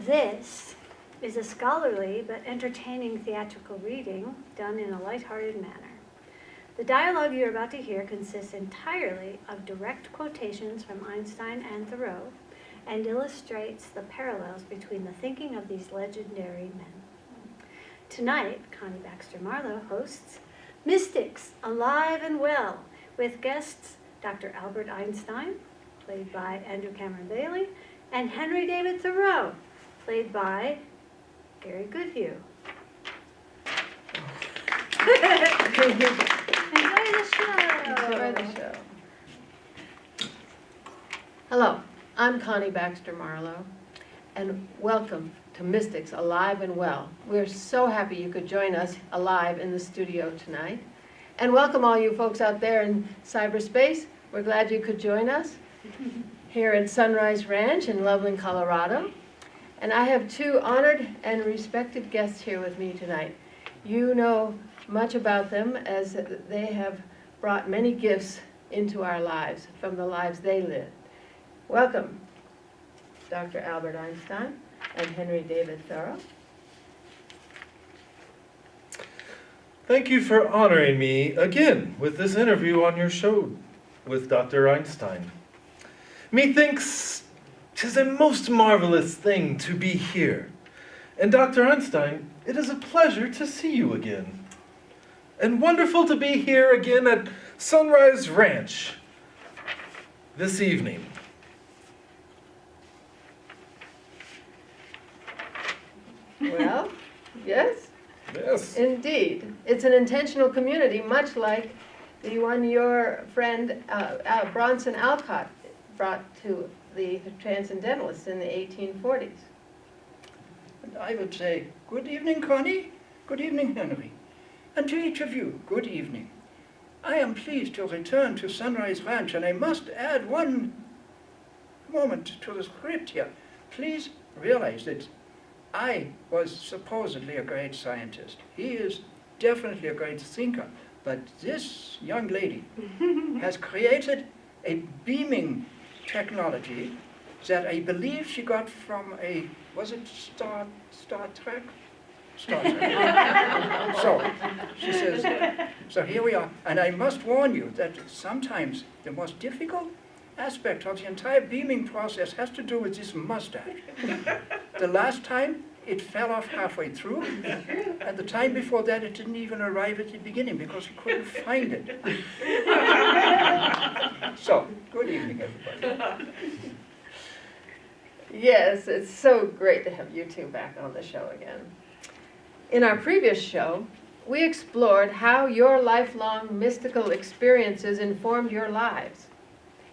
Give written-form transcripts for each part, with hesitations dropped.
This is a scholarly but entertaining theatrical reading done in a lighthearted manner. The dialogue you're about to hear consists entirely of direct quotations from Einstein and Thoreau and illustrates the parallels between the thinking of these legendary men. Tonight, Connie Baxter Marlow hosts Mystics, Alive and Well, with guests Dr. Albert Einstein, played by Andrew Cameron Bailey, and Henry David Thoreau, played by Gary Goodhue. Enjoy the show. Enjoy the show. Hello, I'm Connie Baxter Marlow, and welcome to Mystics Alive and Well. We're so happy you could join us alive in the studio tonight. And welcome all you folks out there in cyberspace. We're glad you could join us here at Sunrise Ranch in Loveland, Colorado. And I have two honored and respected guests here with me tonight. You know much about them as they have brought many gifts into our lives from the lives they lived. Welcome, Dr. Albert Einstein and Henry David Thoreau. Thank you for honoring me again with this interview on your show with Dr. Einstein. Methinks 'tis a most marvelous thing to be here. And Dr. Einstein, it is a pleasure to see you again. And wonderful to be here again at Sunrise Ranch this evening. Well, yes. Yes. Indeed. It's an intentional community, much like the one your friend Bronson Alcott brought to the Transcendentalists in the 1840s. And I would say, good evening, Connie. Good evening, Henry. And to each of you, good evening. I am pleased to return to Sunrise Ranch, and I must add one moment to the script here. Please realize that I was supposedly a great scientist. He is definitely a great thinker. But this young lady has created a beaming technology that I believe she got from was it Star Trek? Star Trek. So, she says, so here we are. And I must warn you that sometimes the most difficult aspect of the entire beaming process has to do with this mustache. The last time, it fell off halfway through, and the time before that, it didn't even arrive at the beginning because he couldn't find it. So, good evening, everybody. Yes, it's so great to have you two back on the show again. In our previous show, we explored how your lifelong mystical experiences informed your lives,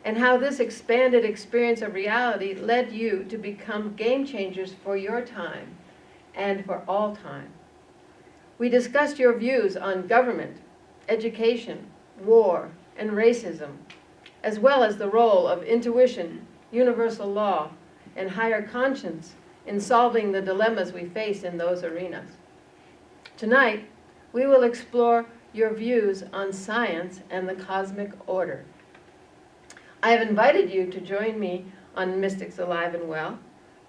and how this expanded experience of reality led you to become game changers for your time and for all time. We discussed your views on government, education, war, and racism, as well as the role of intuition, universal law, and higher conscience in solving the dilemmas we face in those arenas. Tonight, we will explore your views on science and the cosmic order. I have invited you to join me on Mystics Alive and Well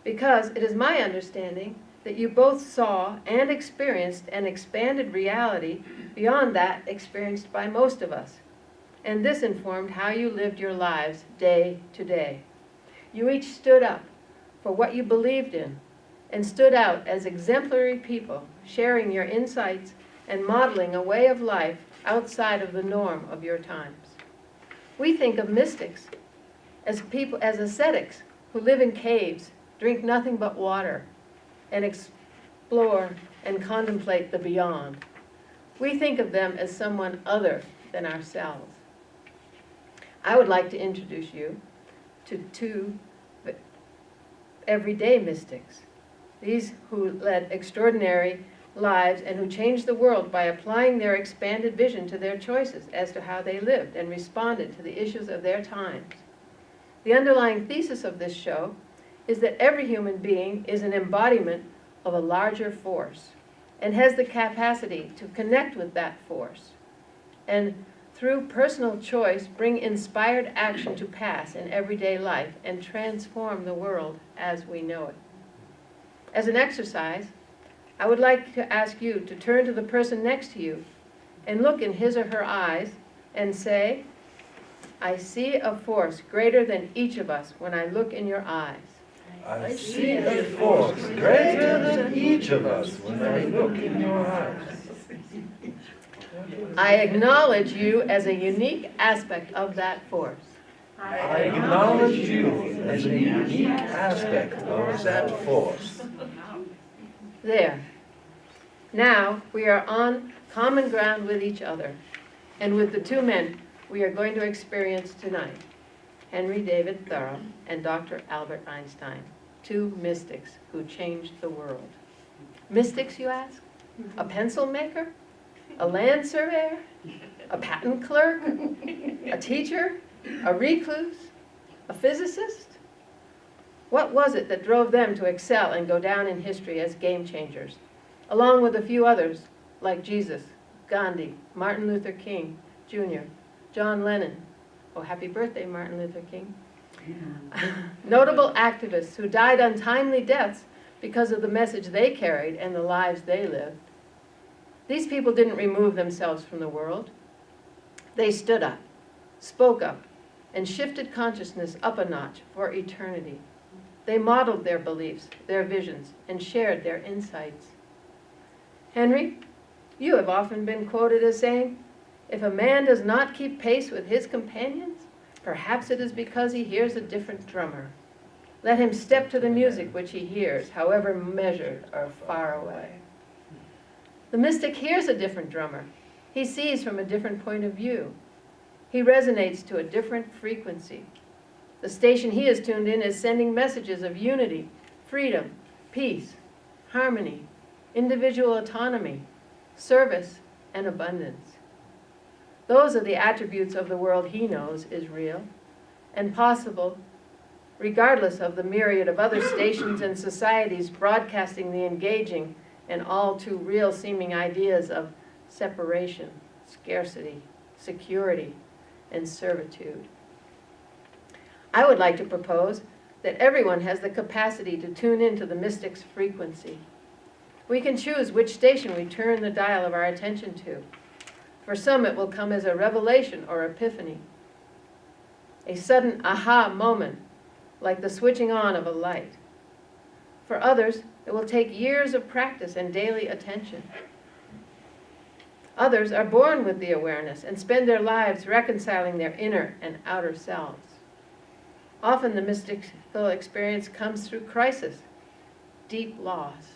because it is my understanding that you both saw and experienced an expanded reality beyond that experienced by most of us. And this informed how you lived your lives day to day. You each stood up for what you believed in and stood out as exemplary people, sharing your insights and modeling a way of life outside of the norm of your times. We think of mystics as people, as ascetics who live in caves, drink nothing but water, and explore and contemplate the beyond. We think of them as someone other than ourselves. I would like to introduce you to two everyday mystics, these who led extraordinary lives and who changed the world by applying their expanded vision to their choices as to how they lived and responded to the issues of their times. The underlying thesis of this show is that every human being is an embodiment of a larger force and has the capacity to connect with that force and through personal choice bring inspired action to pass in everyday life and transform the world as we know it. As an exercise, I would like to ask you to turn to the person next to you and look in his or her eyes and say, "I see a force greater than each of us when I look in your eyes." I see a force greater than each of us when I look in your eyes. I acknowledge you as a unique aspect of that force. I acknowledge you as a unique aspect of that force. There. Now we are on common ground with each other and with the two men we are going to experience tonight, Henry David Thoreau and Dr. Albert Einstein, two mystics who changed the world. Mystics, you ask? A pencil maker? A land surveyor? A patent clerk? A teacher? A recluse? A physicist? What was it that drove them to excel and go down in history as game changers, along with a few others like Jesus, Gandhi, Martin Luther King Jr., John Lennon? Oh, happy birthday, Martin Luther King. Notable activists who died untimely deaths because of the message they carried and the lives they lived. These people didn't remove themselves from the world. They stood up, spoke up, and shifted consciousness up a notch for eternity. They modeled their beliefs, their visions, and shared their insights. Henry, you have often been quoted as saying, "If a man does not keep pace with his companions, perhaps it is because he hears a different drummer. Let him step to the music which he hears, however measured or far away." The mystic hears a different drummer. He sees from a different point of view. He resonates to a different frequency. The station he is tuned in is sending messages of unity, freedom, peace, harmony, individual autonomy, service, and abundance. Those are the attributes of the world he knows is real and possible, regardless of the myriad of other stations and societies broadcasting the engaging and all too real seeming ideas of separation, scarcity, security, and servitude. I would like to propose that everyone has the capacity to tune into the mystic's frequency. We can choose which station we turn the dial of our attention to. For some, it will come as a revelation or epiphany, a sudden aha moment, like the switching on of a light. For others, it will take years of practice and daily attention. Others are born with the awareness and spend their lives reconciling their inner and outer selves. Often the mystical experience comes through crisis, deep loss,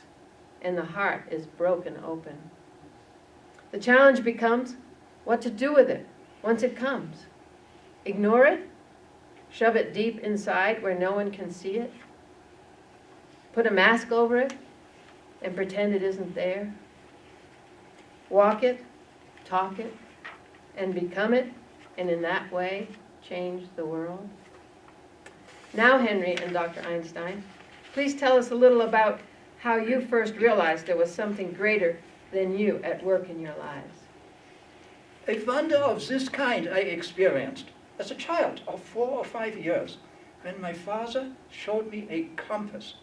and the heart is broken open. The challenge becomes what to do with it once it comes. Ignore it? Shove it deep inside where no one can see it? Put a mask over it and pretend it isn't there? Walk it, talk it, and become it, and in that way change the world? Now, Henry and Dr. Einstein, please tell us a little about how you first realized there was something greater than you at work in your lives. A wonder of this kind I experienced as a child of 4 or 5 years, when my father showed me a compass,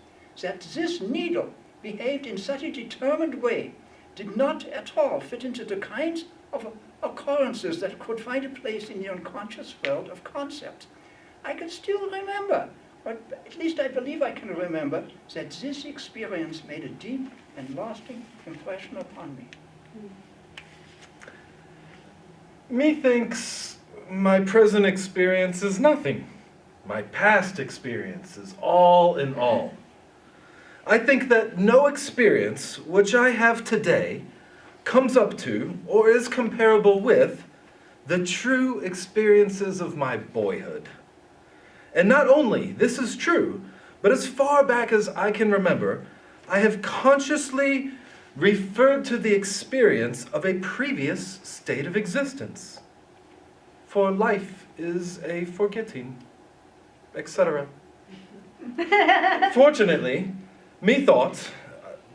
that this needle behaved in such a determined way, did not at all fit into the kinds of occurrences that could find a place in the unconscious world of concepts. I can still remember, or at least I believe I can remember, that this experience made a deep and lasting impression upon me. Methinks my present experience is nothing. My past experience is all in all. I think that no experience which I have today comes up to or is comparable with the true experiences of my boyhood. And not only this is true, but as far back as I can remember, I have consciously referred to the experience of a previous state of existence. For life is a forgetting, etc. Fortunately, methought,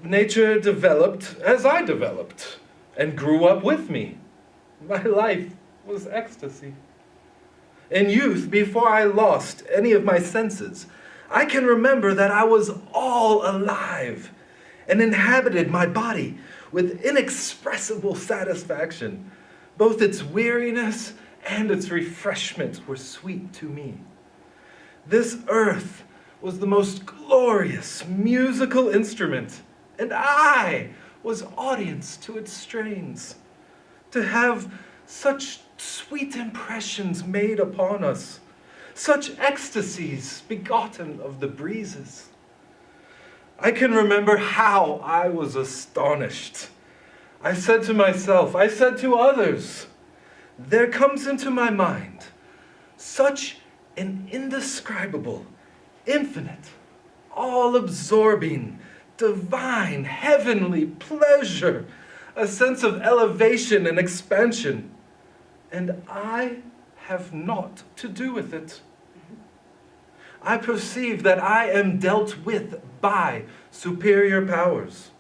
nature developed as I developed, and grew up with me. My life was ecstasy. In youth, before I lost any of my senses, I can remember that I was all alive and inhabited my body with inexpressible satisfaction. Both its weariness and its refreshment were sweet to me. This earth was the most glorious musical instrument, and I was audience to its strains. To have such sweet impressions made upon us, such ecstasies begotten of the breezes. I can remember how I was astonished. I said to myself, I said to others, there comes into my mind such an indescribable, infinite, all-absorbing, divine, heavenly pleasure, a sense of elevation and expansion, and I have naught to do with it. I perceive that I am dealt with by superior powers.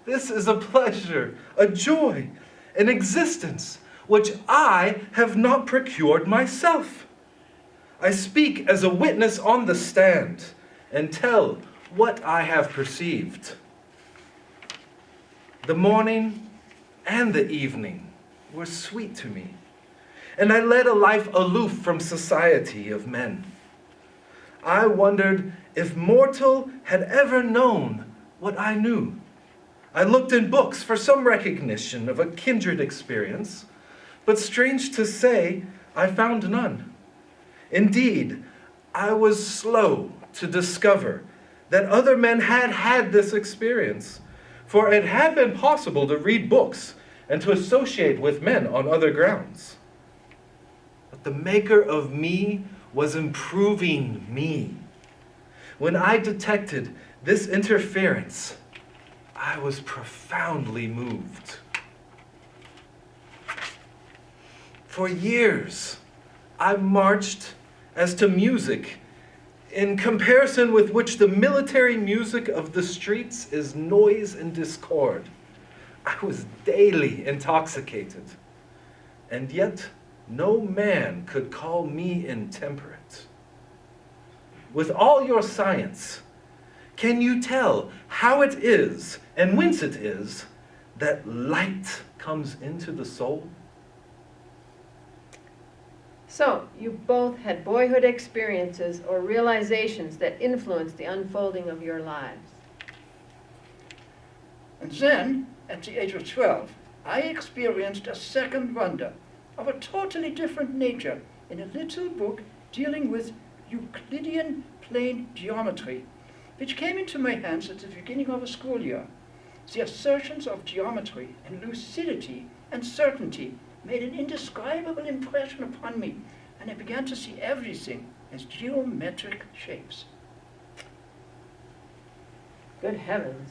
This is a pleasure, a joy, an existence which I have not procured myself. I speak as a witness on the stand and tell what I have perceived. The morning and the evening were sweet to me, and I led a life aloof from society of men. I wondered if mortal had ever known what I knew. I looked in books for some recognition of a kindred experience, but strange to say, I found none. Indeed, I was slow to discover that other men had had this experience, for it had been possible to read books and to associate with men on other grounds. But the maker of me was improving me. When I detected this interference, I was profoundly moved. For years, I marched as to music, in comparison with which the military music of the streets is noise and discord. I was daily intoxicated, and yet no man could call me intemperate. With all your science, can you tell how it is and whence it is that light comes into the soul? So, you both had boyhood experiences or realizations that influenced the unfolding of your lives. And then, at the age of 12, I experienced a second wonder of a totally different nature in a little book dealing with Euclidean plane geometry, which came into my hands at the beginning of a school year. The assertions of geometry and lucidity and certainty made an indescribable impression upon me, and I began to see everything as geometric shapes. Good heavens.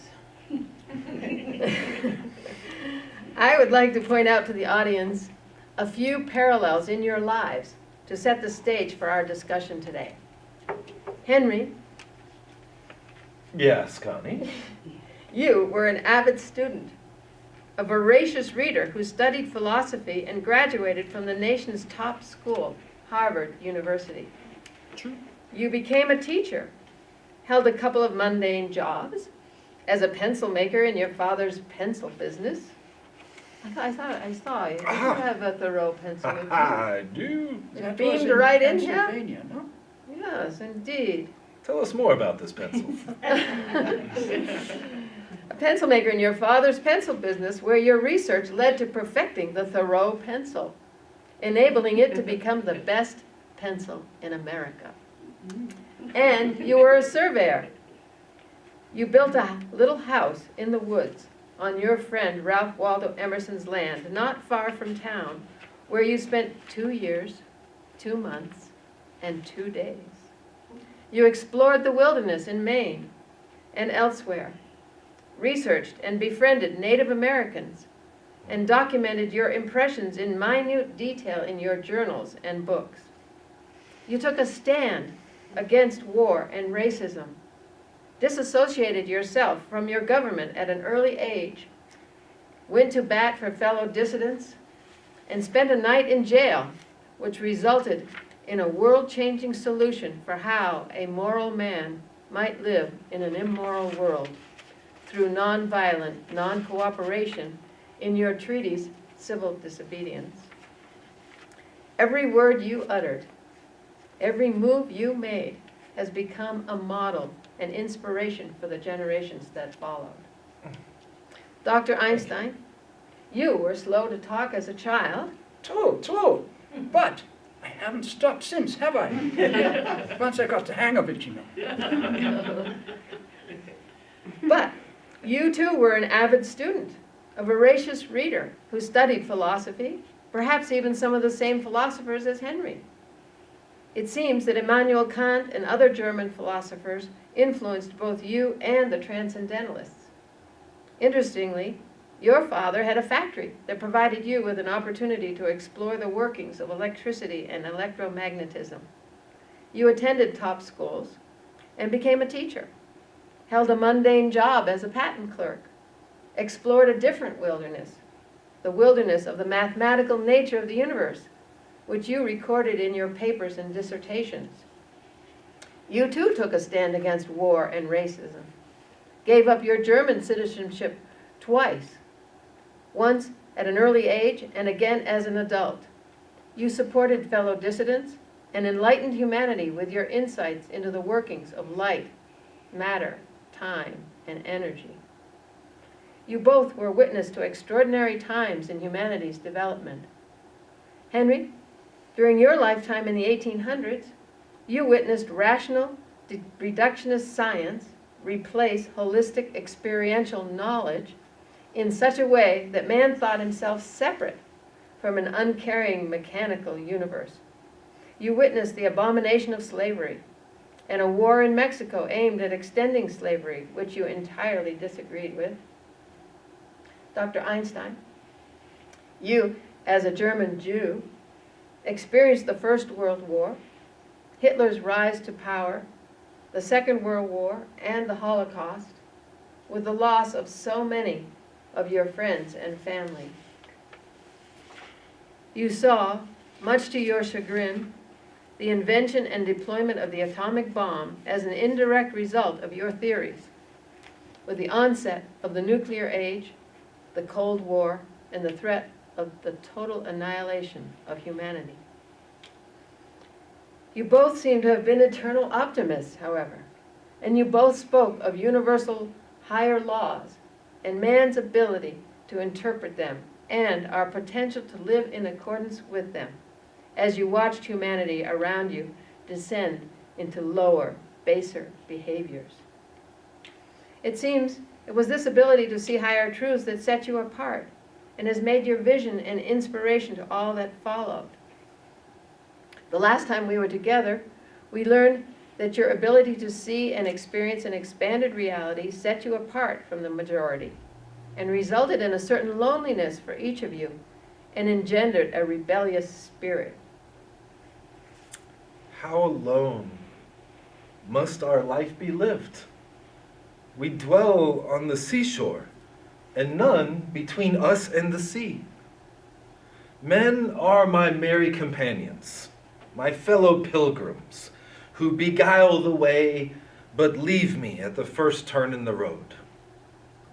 I would like to point out to the audience a few parallels in your lives to set the stage for our discussion today. Henry, Yes, Connie. you were an avid student, a voracious reader who studied philosophy and graduated from the nation's top school, Harvard University. True. You became a teacher, held a couple of mundane jobs, as a pencil maker in your father's pencil business. I saw you. You have a Thoreau pencil. I do. It That beamed was in right in here. Pennsylvania, no? Yes, indeed. Tell us more about this pencil. A pencil maker in your father's pencil business, where your research led to perfecting the Thoreau pencil, enabling it to become the best pencil in America. And you were a surveyor. You built a little house in the woods on your friend Ralph Waldo Emerson's land, not far from town, where you spent 2 years, 2 months, and 2 days. You explored the wilderness in Maine and elsewhere, researched and befriended Native Americans, and documented your impressions in minute detail in your journals and books. You took a stand against war and racism, disassociated yourself from your government at an early age, went to bat for fellow dissidents, and spent a night in jail, which resulted in a world-changing solution for how a moral man might live in an immoral world through nonviolent non-cooperation in your treatise, Civil Disobedience. Every word you uttered, every move you made has become a model and inspiration for the generations that followed. Dr. Einstein, you were slow to talk as a child. True. But I haven't stopped since, have I? Once I got the hang of it, you know. But you too were an avid student, a voracious reader who studied philosophy, perhaps even some of the same philosophers as Henry. It seems that Immanuel Kant and other German philosophers influenced both you and the Transcendentalists. Interestingly, your father had a factory that provided you with an opportunity to explore the workings of electricity and electromagnetism. You attended top schools and became a teacher, held a mundane job as a patent clerk, explored a different wilderness, the wilderness of the mathematical nature of the universe, which you recorded in your papers and dissertations. You too took a stand against war and racism, gave up your German citizenship twice, once at an early age and again as an adult. You supported fellow dissidents and enlightened humanity with your insights into the workings of light, matter, time, and energy. You both were witness to extraordinary times in humanity's development. Henry, during your lifetime in the 1800s, you witnessed rational, reductionist science replace holistic experiential knowledge in such a way that man thought himself separate from an uncaring mechanical universe. You witnessed the abomination of slavery and a war in Mexico aimed at extending slavery, which you entirely disagreed with. Dr. Einstein, you, as a German Jew, experienced the First World War, Hitler's rise to power, the Second World War, and the Holocaust, with the loss of so many of your friends and family. You saw, much to your chagrin, the invention and deployment of the atomic bomb as an indirect result of your theories, with the onset of the nuclear age, the Cold War, and the threat of the total annihilation of humanity. You both seem to have been eternal optimists, however, and you both spoke of universal higher laws and man's ability to interpret them and our potential to live in accordance with them as you watched humanity around you descend into lower, baser behaviors. It seems it was this ability to see higher truths that set you apart and has made your vision an inspiration to all that followed. The last time we were together, we learned that your ability to see and experience an expanded reality set you apart from the majority and resulted in a certain loneliness for each of you and engendered a rebellious spirit. How alone must our life be lived? We dwell on the seashore, and none between us and the sea. Men are my merry companions, my fellow pilgrims, who beguile the way, but leave me at the first turn in the road.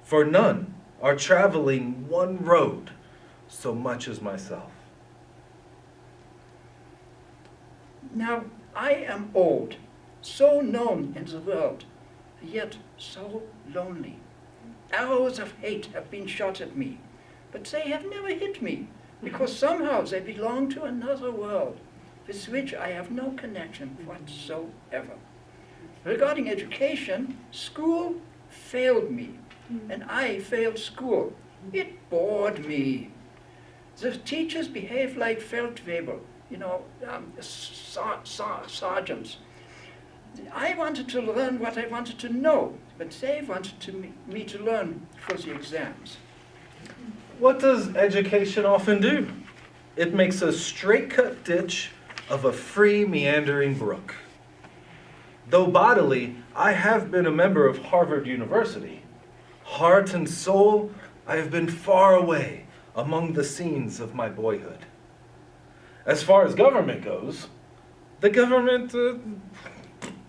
For none are traveling one road so much as myself. Now, I am old, so known in the world, yet so lonely. Arrows of hate have been shot at me, but they have never hit me, because somehow they belong to another world, with which I have no connection whatsoever. Regarding education, school failed me, and I failed school. It bored me. The teachers behave like Feldwebel, sergeants. I wanted to learn what I wanted to know, but they wanted me to learn for the exams. What does education often do? It makes a straight-cut ditch of a free, meandering brook. Though bodily, I have been a member of Harvard University, heart and soul, I have been far away among the scenes of my boyhood. As far as government goes, The government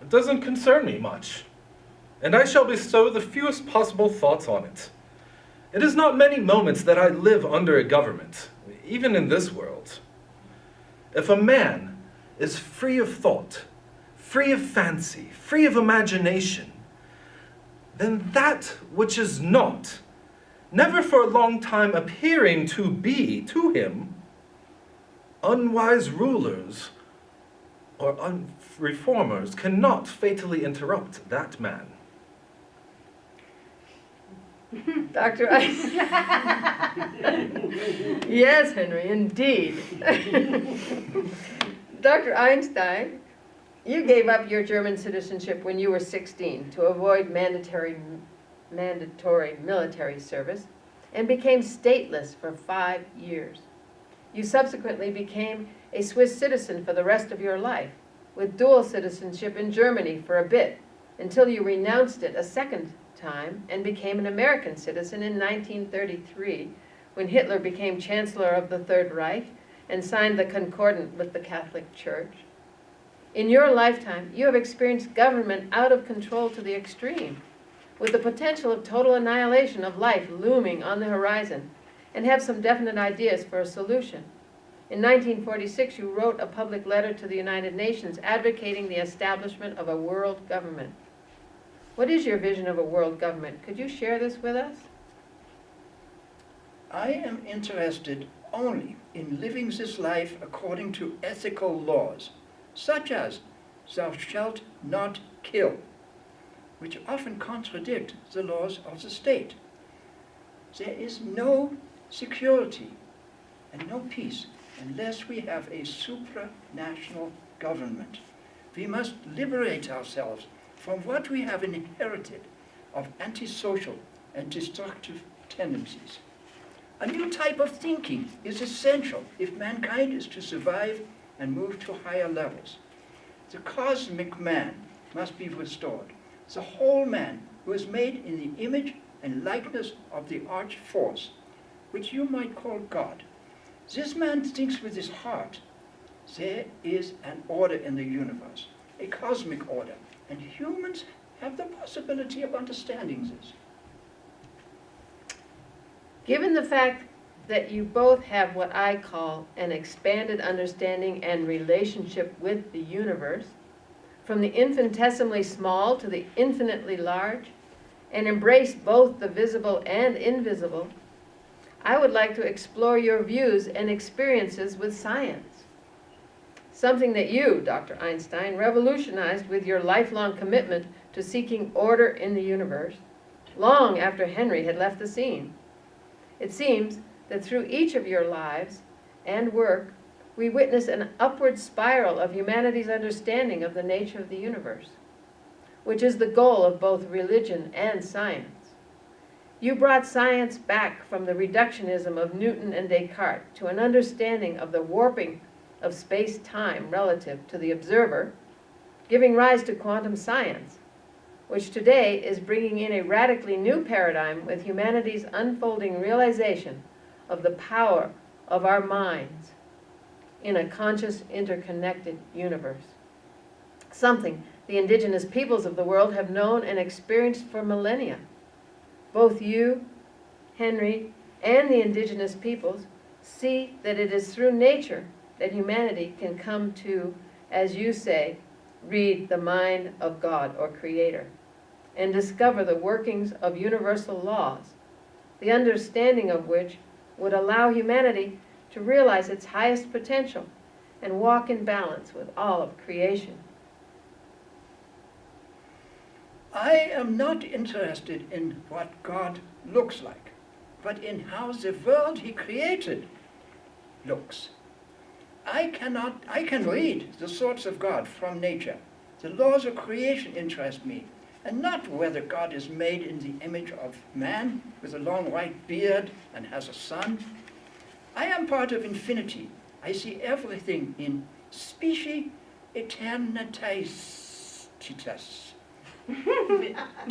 doesn't concern me much, and I shall bestow the fewest possible thoughts on it. It is not many moments that I live under a government, even in this world. If a man is free of thought, free of fancy, free of imagination, then that which is not, never for a long time appearing to be to him, unwise rulers or reformers cannot fatally interrupt that man. Dr. Einstein. Yes, Henry, indeed. Dr. Einstein, you gave up your German citizenship when you were 16 to avoid mandatory military service and became stateless for 5 years. You subsequently became a Swiss citizen for the rest of your life, with dual citizenship in Germany for a bit, until you renounced it a second time and became an American citizen in 1933, when Hitler became Chancellor of the Third Reich and signed the Concord with the Catholic Church. In your lifetime, you have experienced government out of control to the extreme, with the potential of total annihilation of life looming on the horizon, and have some definite ideas for a solution. In 1946, you wrote a public letter to the United Nations advocating the establishment of a world government. What is your vision of a world government? Could you share this with us? I am interested only in living this life according to ethical laws, such as thou shalt not kill, which often contradict the laws of the state. There is no security and no peace unless we have a supranational government. We must liberate ourselves from what we have inherited of antisocial and destructive tendencies. A new type of thinking is essential if mankind is to survive and move to higher levels. The cosmic man must be restored. The whole man who is made in the image and likeness of the arch force, which you might call God. This man thinks with his heart. There is an order in the universe, a cosmic order, and humans have the possibility of understanding this. Given the fact that you both have what I call an expanded understanding and relationship with the universe, from the infinitesimally small to the infinitely large, and embrace both the visible and invisible, I would like to explore your views and experiences with science. Something that you, Dr. Einstein, revolutionized with your lifelong commitment to seeking order in the universe, long after Henry had left the scene. It seems that through each of your lives and work, we witness an upward spiral of humanity's understanding of the nature of the universe, which is the goal of both religion and science. You brought science back from the reductionism of Newton and Descartes to an understanding of the warping of space-time relative to the observer, giving rise to quantum science, which today is bringing in a radically new paradigm with humanity's unfolding realization of the power of our minds in a conscious, interconnected universe. Something the indigenous peoples of the world have known and experienced for millennia. Both you, Henry, and the indigenous peoples see that it is through nature that humanity can come to, as you say, read the mind of God or Creator, and discover the workings of universal laws, the understanding of which would allow humanity to realize its highest potential and walk in balance with all of creation. I am not interested in what God looks like, but in how the world he created looks. I can read the thoughts of God from nature. The laws of creation interest me, and not whether God is made in the image of man with a long white beard and has a son. I am part of infinity. I see everything in specie aeternitatis.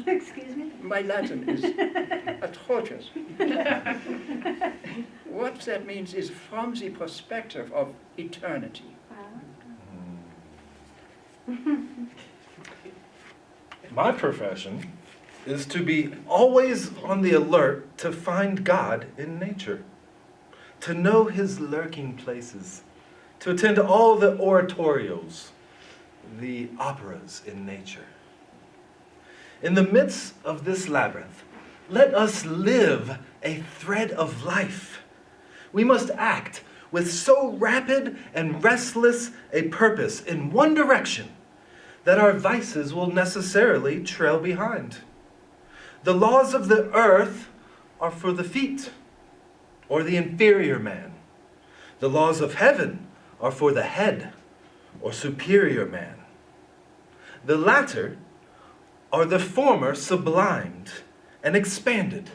Excuse me? My Latin is atrocious. What that means is from the perspective of eternity. Wow. My profession is to be always on the alert to find God in nature, to know his lurking places, to attend all the oratorios, the operas in nature. In the midst of this labyrinth, let us live a thread of life. We must act with so rapid and restless a purpose in one direction that our vices will necessarily trail behind. The laws of the earth are for the feet, or the inferior man. The laws of heaven are for the head, or superior man. The latter are the former sublimed and expanded,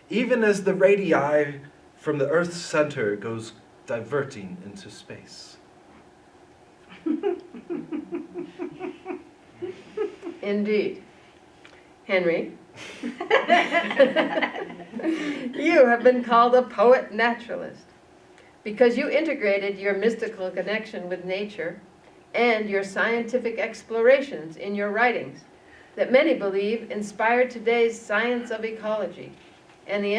even as the radii from the earth's center goes diverting into space. Indeed. Henry, you have been called a poet naturalist because you integrated your mystical connection with nature and your scientific explorations in your writings that many believe inspired today's science of ecology and the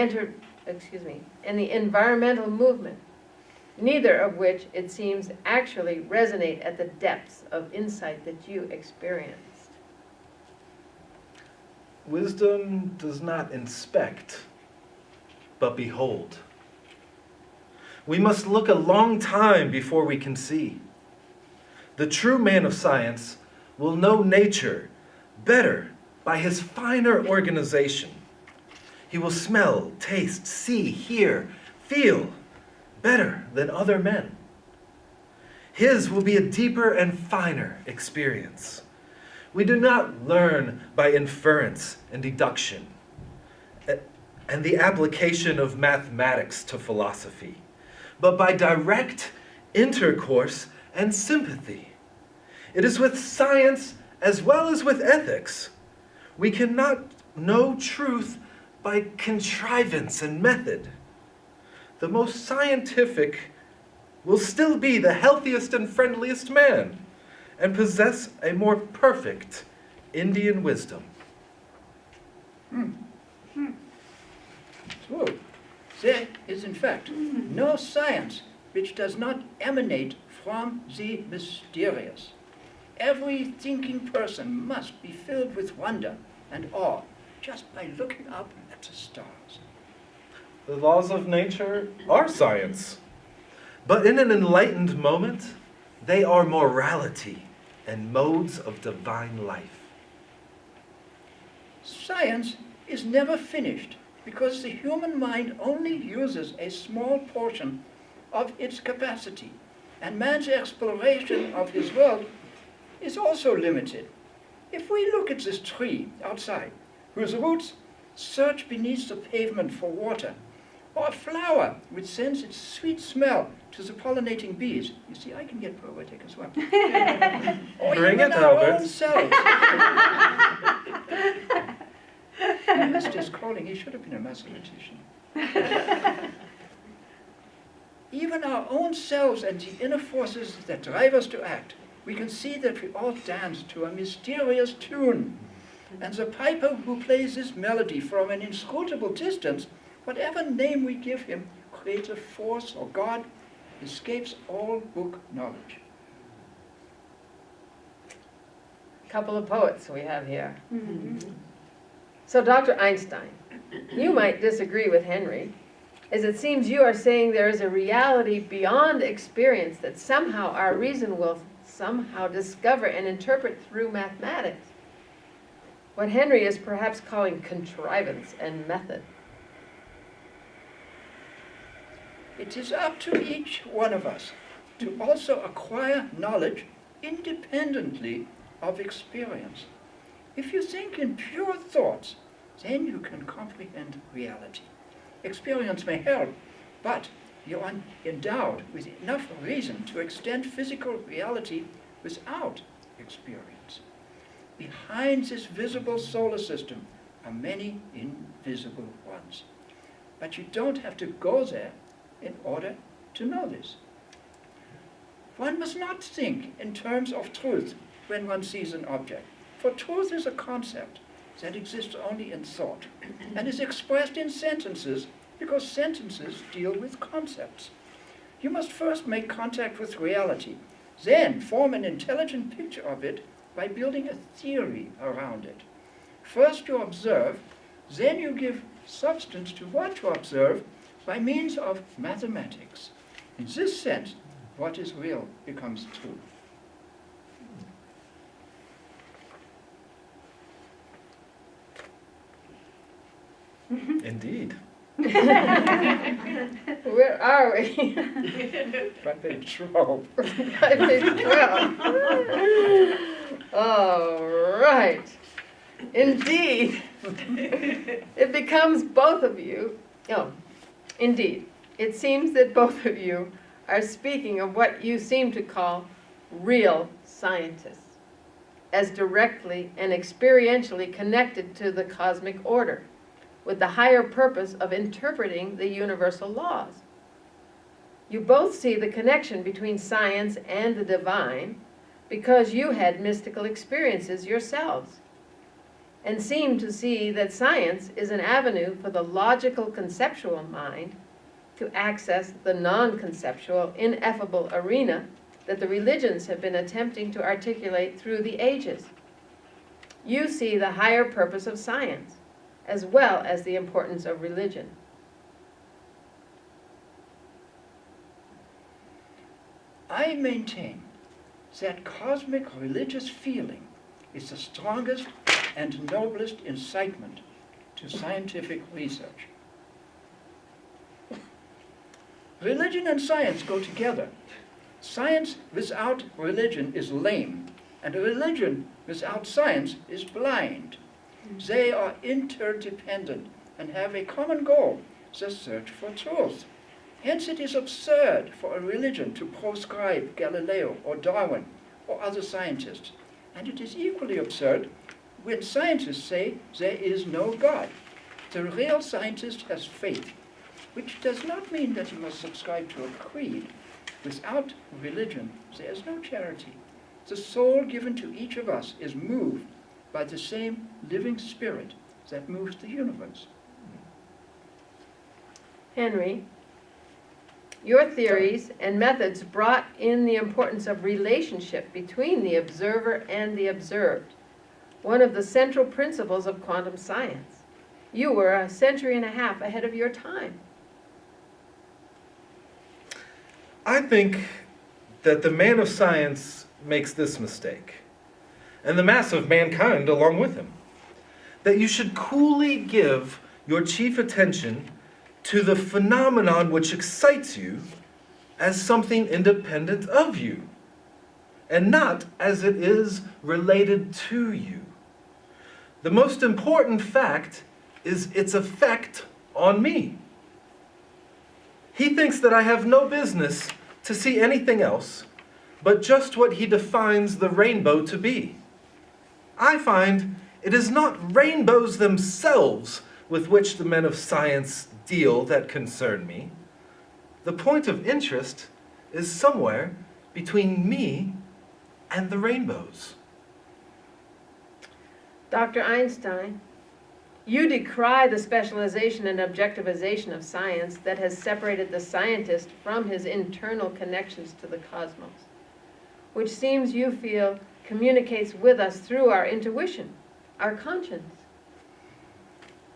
environmental movement, neither of which, it seems, actually resonate at the depths of insight that you experienced. Wisdom does not inspect, but behold. We must look a long time before we can see. The true man of science will know nature better by his finer organization. He will smell, taste, see, hear, feel better than other men. His will be a deeper and finer experience. We do not learn by inference and deduction and the application of mathematics to philosophy, but by direct intercourse and sympathy. It is with science as well as with ethics. We cannot know truth by contrivance and method. The most scientific will still be the healthiest and friendliest man, and possess a more perfect Indian wisdom. So, there is in fact no science which does not emanate from the mysterious. Every thinking person must be filled with wonder and awe just by looking up at the stars. The laws of nature are science, but in an enlightened moment, they are morality and modes of divine life. Science is never finished because the human mind only uses a small portion of its capacity, and man's exploration of his world is also limited. If we look at this tree outside, whose roots search beneath the pavement for water, or a flower which sends its sweet smell to the pollinating bees. You see, I can get poetic as well. Or Bring even it, our Albert. own selves. He missed his calling. He should have been a mathematician. Even our own selves and the inner forces that drive us to act, we can see that we all dance to a mysterious tune. And the piper who plays this melody from an inscrutable distance, whatever name we give him, creative force or God, escapes all book knowledge. A couple of poets we have here. So, Dr. Einstein, you might disagree with Henry, as it seems you are saying there is a reality beyond experience that somehow our reason will somehow discover and interpret through mathematics. What Henry is perhaps calling contrivance and method. It is up to each one of us to also acquire knowledge independently of experience. If you think in pure thoughts, then you can comprehend reality. Experience may help, but you are endowed with enough reason to extend physical reality without experience. Behind this visible solar system are many invisible ones. But you don't have to go there in order to know this. One must not think in terms of truth when one sees an object. For truth is a concept that exists only in thought and is expressed in sentences because sentences deal with concepts. You must first make contact with reality, then form an intelligent picture of it by building a theory around it. First you observe, then you give substance to what you observe by means of mathematics. In this sense, what is real becomes true. Indeed. Where are we? Front page 12. Page 12. All right. Indeed, it becomes both of you. Oh, indeed, it seems that both of you are speaking of what you seem to call real scientists, as directly and experientially connected to the cosmic order, with the higher purpose of interpreting the universal laws. You both see the connection between science and the divine because you had mystical experiences yourselves, and seem to see that science is an avenue for the logical conceptual mind to access the non-conceptual, ineffable arena that the religions have been attempting to articulate through the ages. You see the higher purpose of science, as well as the importance of religion. I maintain that cosmic religious feeling is the strongest and noblest incitement to scientific research. Religion and science go together. Science without religion is lame, and religion without science is blind. They are interdependent and have a common goal, the search for truth. Hence it is absurd for a religion to proscribe Galileo or Darwin or other scientists. And it is equally absurd when scientists say there is no God. The real scientist has faith, which does not mean that he must subscribe to a creed. Without religion, there is no charity. The soul given to each of us is moved by the same living spirit that moves the universe. Henry, your theories and methods brought in the importance of relationship between the observer and the observed, one of the central principles of quantum science. You were a century and a half ahead of your time. I think that the man of science makes this mistake, and the mass of mankind along with him, that you should coolly give your chief attention to the phenomenon which excites you as something independent of you, and not as it is related to you. The most important fact is its effect on me. He thinks that I have no business to see anything else but just what he defines the rainbow to be. I find it is not rainbows themselves with which the men of science deal that concern me. The point of interest is somewhere between me and the rainbows. Dr. Einstein, you decry the specialization and objectivization of science that has separated the scientist from his internal connections to the cosmos, which seems you feel communicates with us through our intuition, our conscience.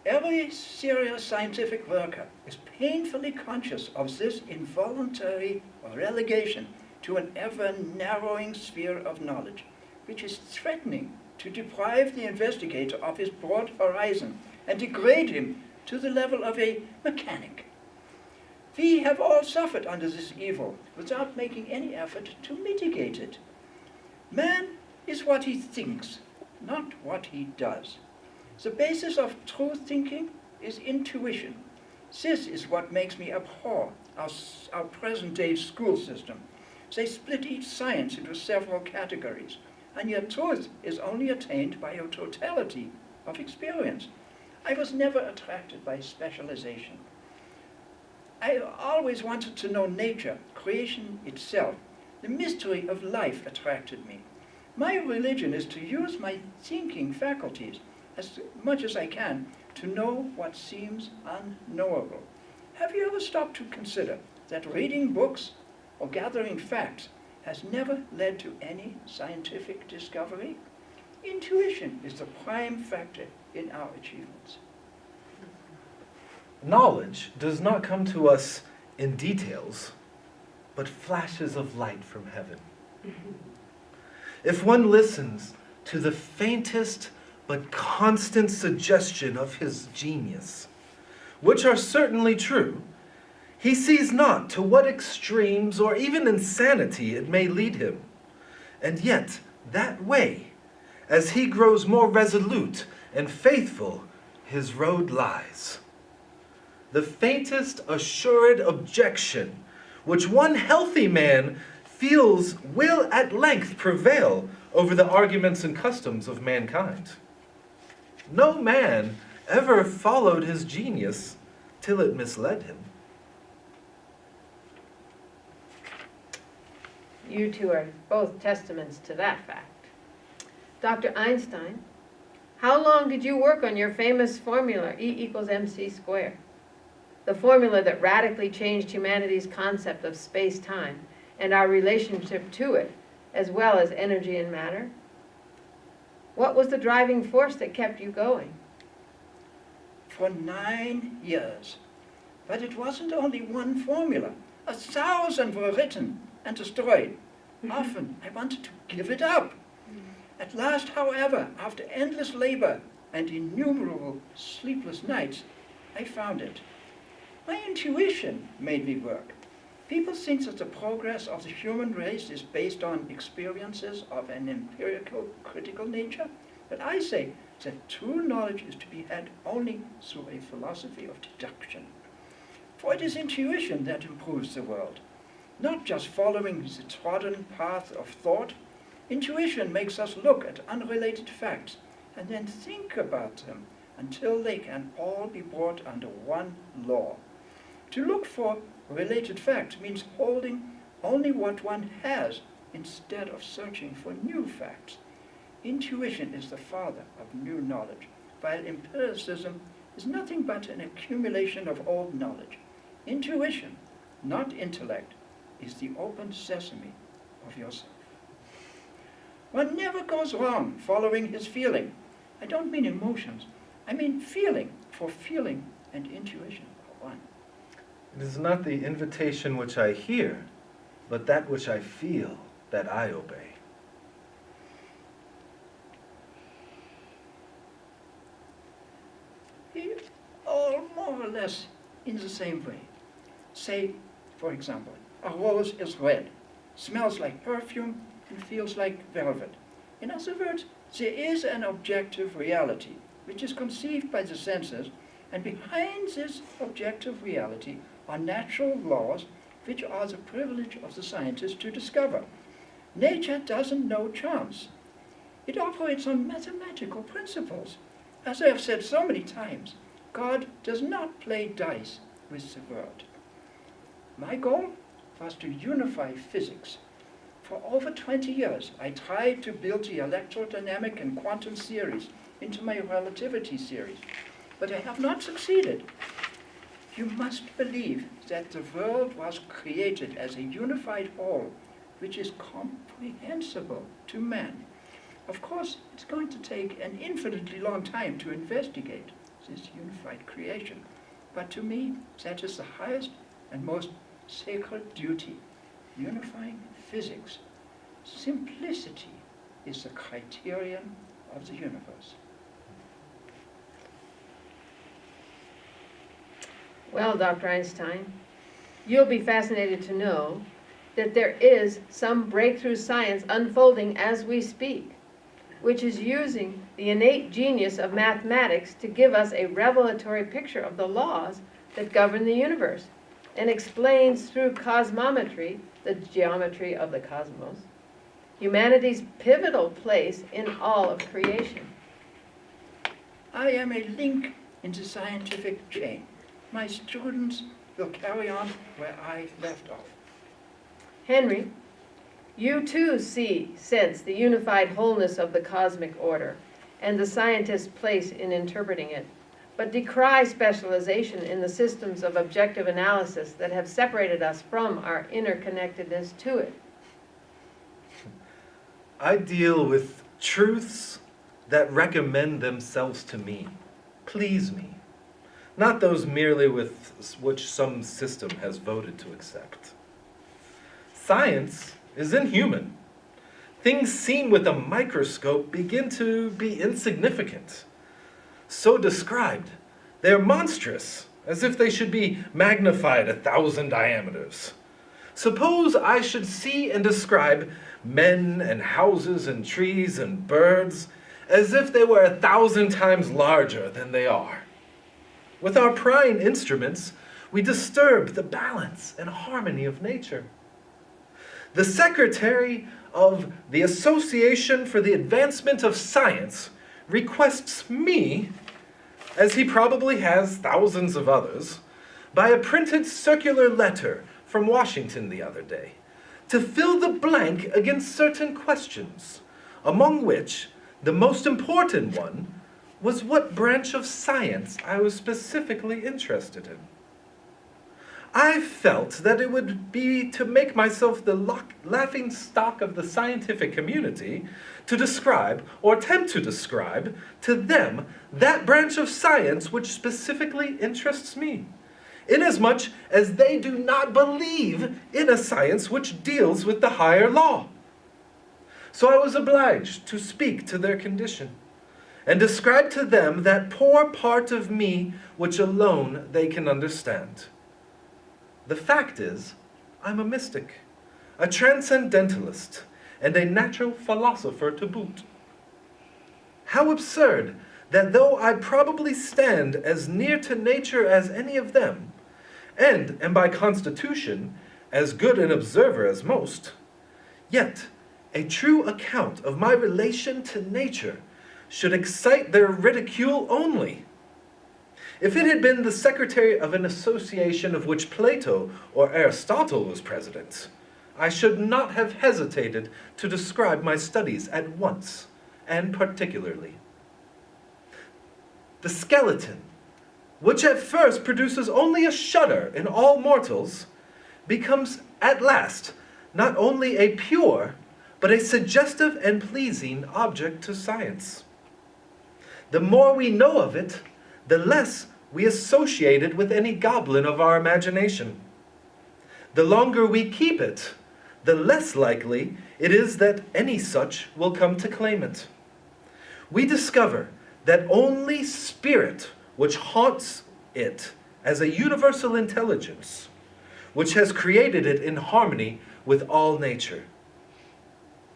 Every serious scientific worker is painfully conscious of this involuntary relegation to an ever-narrowing sphere of knowledge, which is threatening to deprive the investigator of his broad horizon and degrade him to the level of a mechanic. We have all suffered under this evil without making any effort to mitigate it. Man is what he thinks, not what he does. The basis of true thinking is intuition. This is what makes me abhor our present-day school system. They split each science into several categories, and yet truth is only attained by a totality of experience. I was never attracted by specialization. I always wanted to know nature, creation itself. The mystery of life attracted me. My religion is to use my thinking faculties as much as I can to know what seems unknowable. Have you ever stopped to consider that reading books or gathering facts has never led to any scientific discovery? Intuition is the prime factor in our achievements. Knowledge does not come to us in details, but flashes of light from heaven. If one listens to the faintest but constant suggestion of his genius, which are certainly true, he sees not to what extremes or even insanity it may lead him. And yet, that way, as he grows more resolute and faithful, his road lies. The faintest assured objection which one healthy man feels will at length prevail over the arguments and customs of mankind. No man ever followed his genius till it misled him. You two are both testaments to that fact. Dr. Einstein, how long did you work on your famous formula, E=mc²? The formula that radically changed humanity's concept of space-time and our relationship to it, as well as energy and matter? What was the driving force that kept you going? For 9 years. But it wasn't only one formula. 1,000 were written and destroyed. Often I wanted to give it up. At last, however, after endless labor and innumerable sleepless nights, I found it. My intuition made me work. People think that the progress of the human race is based on experiences of an empirical, critical nature, but I say that true knowledge is to be had only through a philosophy of deduction. For it is intuition that improves the world, not just following the trodden path of thought. Intuition makes us look at unrelated facts and then think about them until they can all be brought under one law. To look for related facts means holding only what one has instead of searching for new facts. Intuition is the father of new knowledge, while empiricism is nothing but an accumulation of old knowledge. Intuition, not intellect, is the open sesame of yourself. One never goes wrong following his feeling. I don't mean emotions, I mean feeling, for feeling and intuition are one. It is not the invitation which I hear, but that which I feel that I obey. All more or less in the same way. Say, for example, a rose is red, smells like perfume, and feels like velvet. In other words, there is an objective reality which is conceived by the senses, and behind this objective reality are natural laws which are the privilege of the scientist to discover. Nature doesn't know chance. It operates on mathematical principles. As I have said so many times, God does not play dice with the world. My goal was to unify physics. For over 20 years, I tried to build the electrodynamic and quantum theories into my relativity theories, but I have not succeeded. You must believe that the world was created as a unified whole, which is comprehensible to man. Of course, it's going to take an infinitely long time to investigate this unified creation, but to me, that is the highest and most sacred duty, unifying physics. Simplicity is the criterion of the universe. Well, Dr. Einstein, you'll be fascinated to know that there is some breakthrough science unfolding as we speak, which is using the innate genius of mathematics to give us a revelatory picture of the laws that govern the universe, and explains through cosmometry, the geometry of the cosmos, humanity's pivotal place in all of creation. I am a link in the scientific chain. My students will carry on where I left off. Henry, You too sense the unified wholeness of the cosmic order and the scientist's place in interpreting it, but decry specialization in the systems of objective analysis that have separated us from our interconnectedness to it. I deal with truths that recommend themselves to me, please me, not those merely with which some system has voted to accept. Science is inhuman. Things seen with a microscope begin to be insignificant. So described, they are monstrous, as if they should be magnified 1,000 diameters. Suppose I should see and describe men and houses and trees and birds as if they were 1,000 times larger than they are. With our prying instruments, we disturb the balance and harmony of nature. The secretary of the Association for the Advancement of Science requests me, as he probably has thousands of others, by a printed circular letter from Washington the other day, to fill the blank against certain questions, among which the most important one was what branch of science I was specifically interested in. I felt that it would be to make myself the laughing stock of the scientific community to describe, or attempt to describe, to them that branch of science which specifically interests me, inasmuch as they do not believe in a science which deals with the higher law. So I was obliged to speak to their condition, and describe to them that poor part of me which alone they can understand. The fact is, I'm a mystic, a transcendentalist, and a natural philosopher to boot. How absurd that though I probably stand as near to nature as any of them, and am by constitution as good an observer as most, yet a true account of my relation to nature should excite their ridicule only. If it had been the secretary of an association of which Plato or Aristotle was president, I should not have hesitated to describe my studies at once, and particularly. The skeleton, which at first produces only a shudder in all mortals, becomes at last not only a pure, but a suggestive and pleasing object to science. The more we know of it, the less we associate it with any goblin of our imagination. The longer we keep it, the less likely it is that any such will come to claim it. We discover that only spirit which haunts it as a universal intelligence, which has created it in harmony with all nature.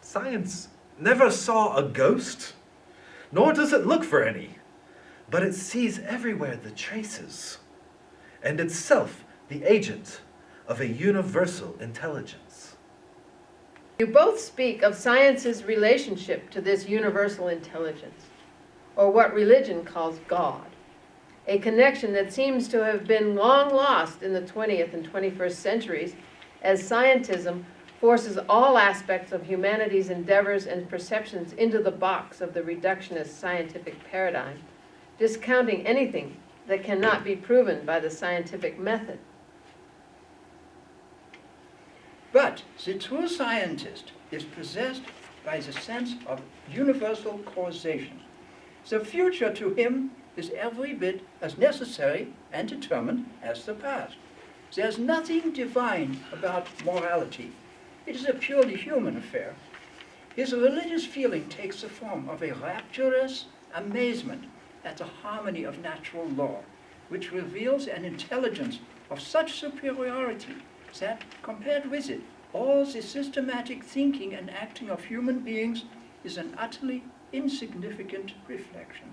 Science never saw a ghost, nor does it look for any, but it sees everywhere the traces, and itself the agent of a universal intelligence. You both speak of science's relationship to this universal intelligence, or what religion calls God, a connection that seems to have been long lost in the 20th and 21st centuries as scientism forces all aspects of humanity's endeavors and perceptions into the box of the reductionist scientific paradigm, discounting anything that cannot be proven by the scientific method. But the true scientist is possessed by the sense of universal causation. The future to him is every bit as necessary and determined as the past. There's nothing divine about morality. It is a purely human affair. His religious feeling takes the form of a rapturous amazement at the harmony of natural law, which reveals an intelligence of such superiority that, compared with it, all the systematic thinking and acting of human beings is an utterly insignificant reflection.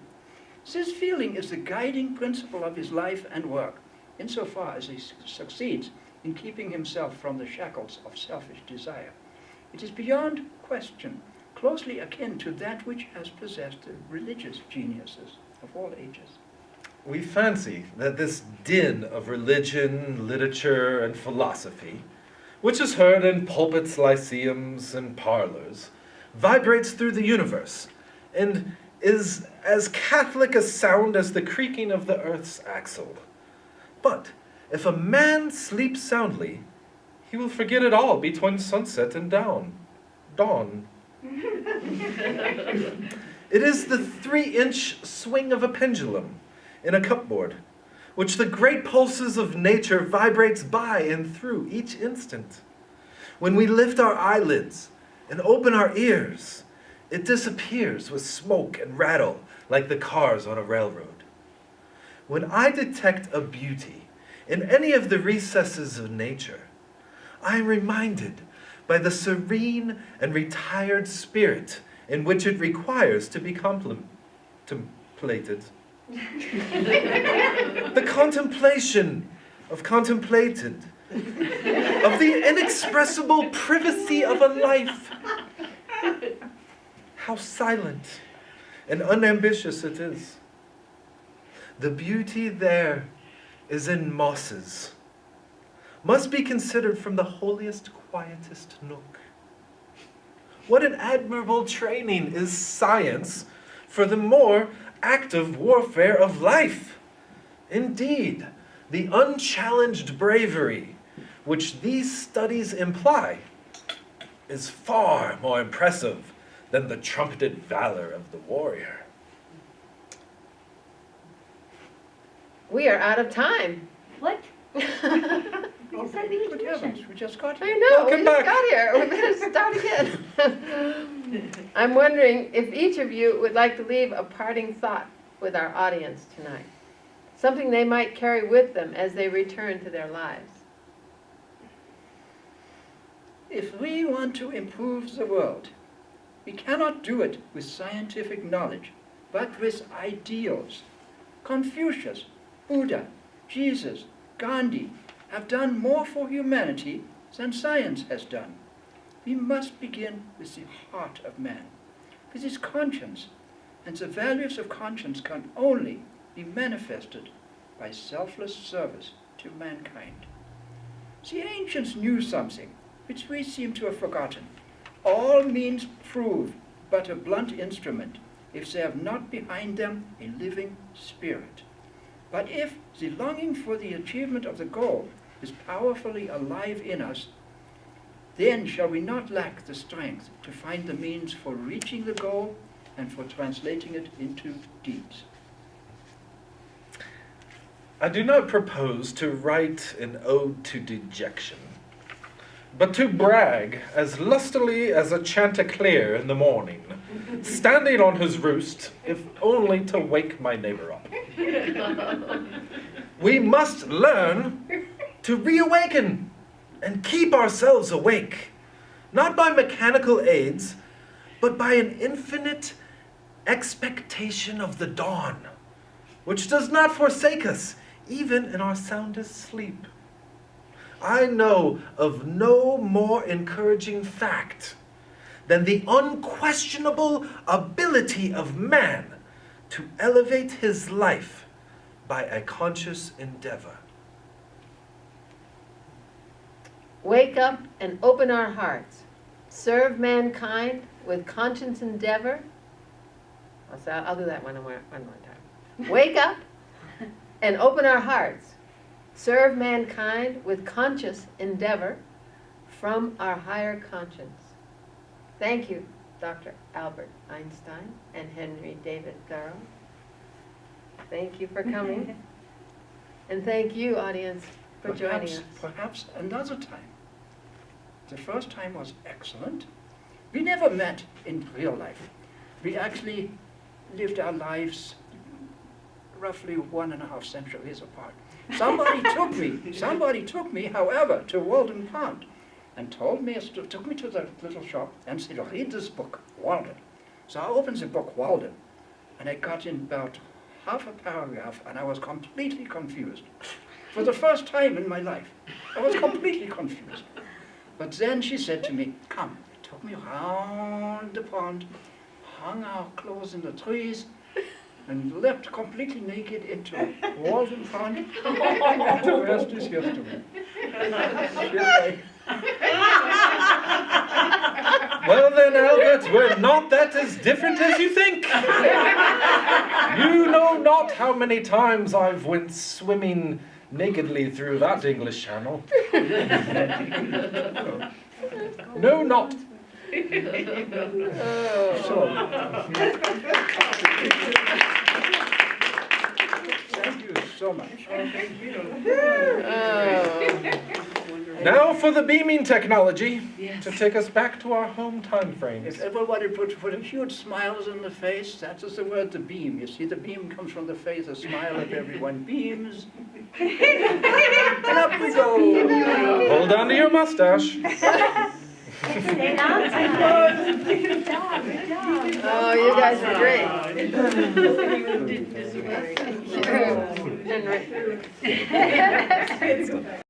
This feeling is the guiding principle of his life and work, insofar as he succeeds in keeping himself from the shackles of selfish desire. It is beyond question closely akin to that which has possessed the religious geniuses of all ages. We fancy that this din of religion, literature, and philosophy, which is heard in pulpits, lyceums, and parlors, vibrates through the universe and is as Catholic a sound as the creaking of the earth's axle. But if a man sleeps soundly, he will forget it all between sunset and dawn. It is the 3-inch swing of a pendulum in a cupboard, which the great pulses of nature vibrates by and through each instant. When we lift our eyelids and open our ears, it disappears with smoke and rattle like the cars on a railroad. When I detect a beauty in any of the recesses of nature, I am reminded by the serene and retired spirit in which it requires to be contemplated. The contemplation of contemplated, of the inexpressible privacy of a life. How silent and unambitious it is. The beauty there is in mosses, must be considered from the holiest, quietest nook. What an admirable training is science for the more active warfare of life. Indeed, the unchallenged bravery which these studies imply is far more impressive than the trumpeted valor of the warrior. We are out of time. What? You said the Good heavens, intermission. we just got here. I know, Welcome we just back. got here. We better start again. I'm wondering if each of you would like to leave a parting thought with our audience tonight. Something they might carry with them as they return to their lives. If we want to improve the world, we cannot do it with scientific knowledge, but with ideals. Confucius, Buddha, Jesus, Gandhi have done more for humanity than science has done. We must begin with the heart of man, with his conscience, and the values of conscience can only be manifested by selfless service to mankind. The ancients knew something which we seem to have forgotten. All means prove but a blunt instrument if they have not behind them a living spirit. But if the longing for the achievement of the goal is powerfully alive in us, then shall we not lack the strength to find the means for reaching the goal and for translating it into deeds. I do not propose to write an ode to dejection, but to brag as lustily as a chanticleer in the morning, standing on his roost, if only to wake my neighbor up. We must learn to reawaken and keep ourselves awake, not by mechanical aids, but by an infinite expectation of the dawn, which does not forsake us even in our soundest sleep. I know of no more encouraging fact than the unquestionable ability of man to elevate his life by a conscious endeavor. Wake up and open our hearts. Serve mankind with conscious endeavor. I'll do that one more time. Wake up and open our hearts. Serve mankind with conscious endeavor from our higher conscience. Thank you, Dr. Albert Einstein and Henry David Thoreau. Thank you for coming. And thank you, audience, for joining us. Perhaps another time. The first time was excellent. We never met in real life. We actually lived our lives roughly 1.5 centuries apart. Somebody took me, however, to Walden Pond and took me to the little shop and said, read this book, Walden. So I opened the book, Walden, and I got in about half a paragraph and I was completely confused. For the first time in my life, I was completely confused. But then she said to me, come, took me around the pond, hung our clothes in the trees, and leapt completely naked into Walden Pond. The rest is history. we're not that as different as you think. You know not how many times I've went swimming nakedly through that English Channel. No, not. Thank you so much. Now for the beaming technology to take us back to our home time frames. If everybody put huge smiles in the face, that is the word the beam. You see, the beam comes from the face, a smile of everyone beams. And up we go. Hold on to your mustache. Stay on time. Good job, good job. Oh, you guys are great.